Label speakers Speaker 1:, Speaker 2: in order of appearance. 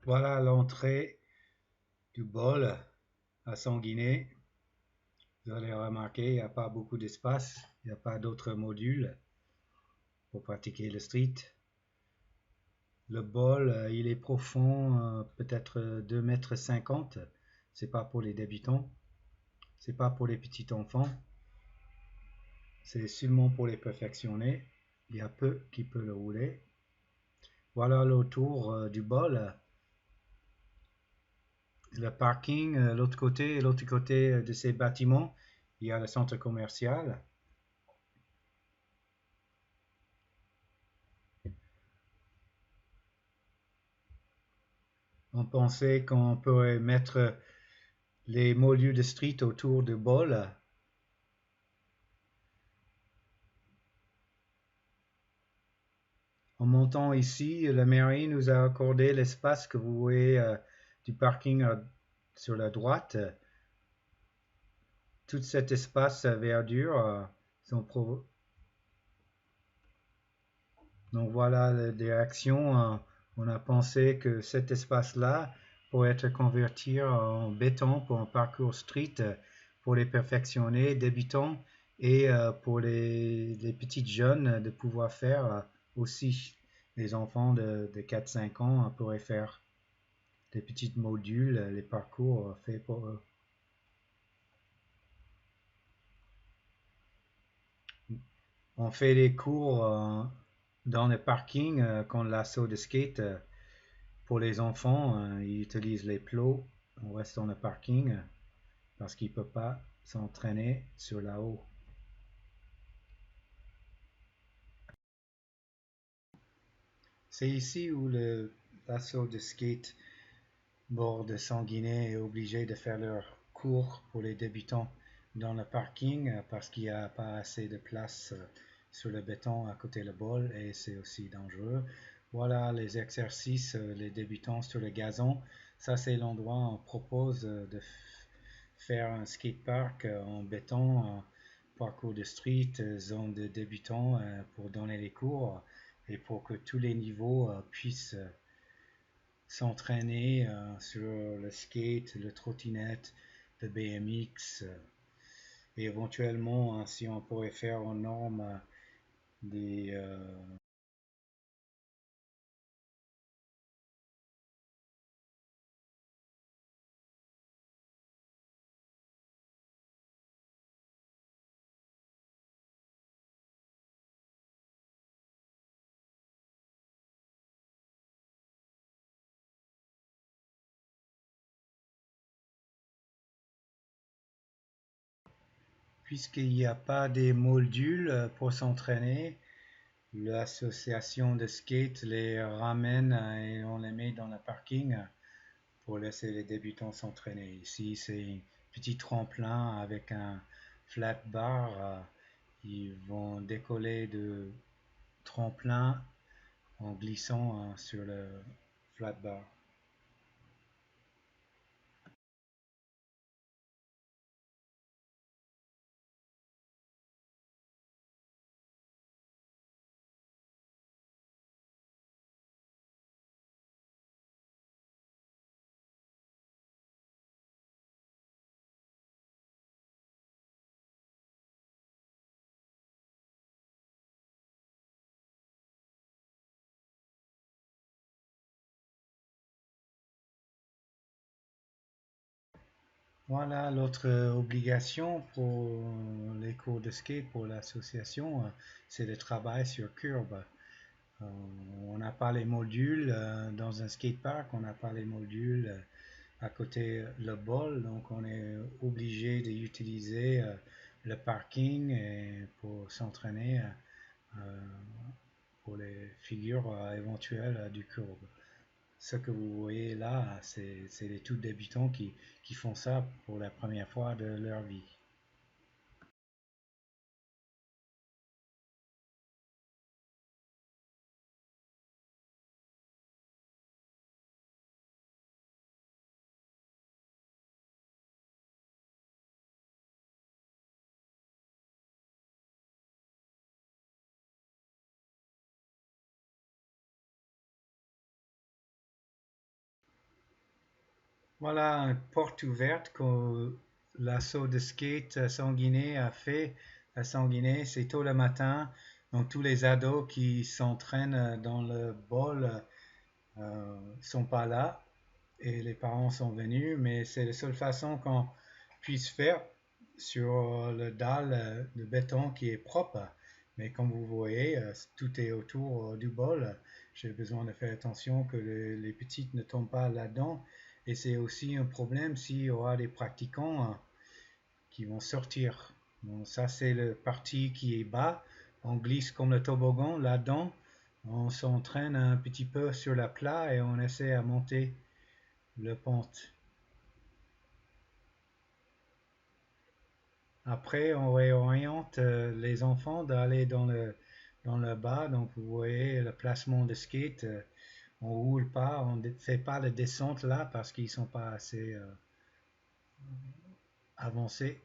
Speaker 1: Voilà l'entrée du bol à Sanguinet. Vous allez remarquer, il n'y a pas beaucoup d'espace, il n'y a pas d'autres modules pour pratiquer le street. Le bol, il est profond, peut-être 2,50 m. C'est pas pour les débutants, c'est pas pour les petits enfants, c'est seulement pour les perfectionnés. Il y a peu qui peuvent le rouler. Voilà le tour du bol. Le parking, l'autre côté de ces bâtiments, il y a le centre commercial. On pensait qu'on pourrait mettre les modules de street autour du bol. En montant ici, la mairie nous a accordé l'espace que vous voyez du parking sur la droite. Tout cet espace verdure donc voilà la direction. On a pensé que cet espace-là pourrait être converti en béton pour un parcours street pour les perfectionnés, débutants et pour les petites jeunes de pouvoir faire aussi. Les enfants de 4-5 ans pourraient faire des petits modules, les parcours faits pour eux. On fait des cours dans le parking quand l'assaut de skate pour les enfants. Ils utilisent les plots. On reste dans le parking parce qu'ils ne peuvent pas s'entraîner sur la haut. C'est ici où l'assaut de skate bord de Sanguinet est obligé de faire leur cours pour les débutants dans le parking parce qu'il n'y a pas assez de place sur le béton à côté le bol et c'est aussi dangereux. Voilà les exercices, les débutants sur le gazon. Ça, c'est l'endroit où on propose de faire un skatepark en béton, parcours de street, zone de débutants pour donner les cours et pour que tous les niveaux puissent s'entraîner sur le skate, le trottinette, le BMX. Et éventuellement, si on pourrait faire en norme des, puisqu'il n'y a pas des modules pour s'entraîner, l'association de skate les ramène et on les met dans le parking pour laisser les débutants s'entraîner. Ici, c'est un petit tremplin avec un flat bar. Ils vont décoller de tremplin en glissant sur le flat bar. Voilà l'autre obligation pour les cours de skate pour l'association, c'est le travail sur curb. Euh, on n'a pas les modules dans un skatepark, on n'a pas les modules à côté le bol, donc on est obligé d'utiliser le parking pour s'entraîner pour les figures éventuelles du curb. Ce que vous voyez là, c'est les tout débutants qui font ça pour la première fois de leur vie. Voilà une porte ouverte que l'assaut de skate à Sanguinet a fait à Sanguinet. C'est tôt le matin, donc tous les ados qui s'entraînent dans le bol sont pas là et les parents sont venus, mais c'est la seule façon qu'on puisse faire sur le dalle de béton qui est propre. Mais comme vous voyez, tout est autour du bol. J'ai besoin de faire attention que les petites ne tombent pas là-dedans. Et c'est aussi un problème s'il y aura des pratiquants qui vont sortir. Bon, ça, c'est le parti qui est bas. On glisse comme le toboggan là-dedans. On s'entraîne un petit peu sur la plat et on essaie à monter le pente. Après, on réoriente les enfants d'aller dans le bas. Donc, vous voyez le placement de skate. On roule pas, on ne fait pas la descente là parce qu'ils sont pas assez avancés.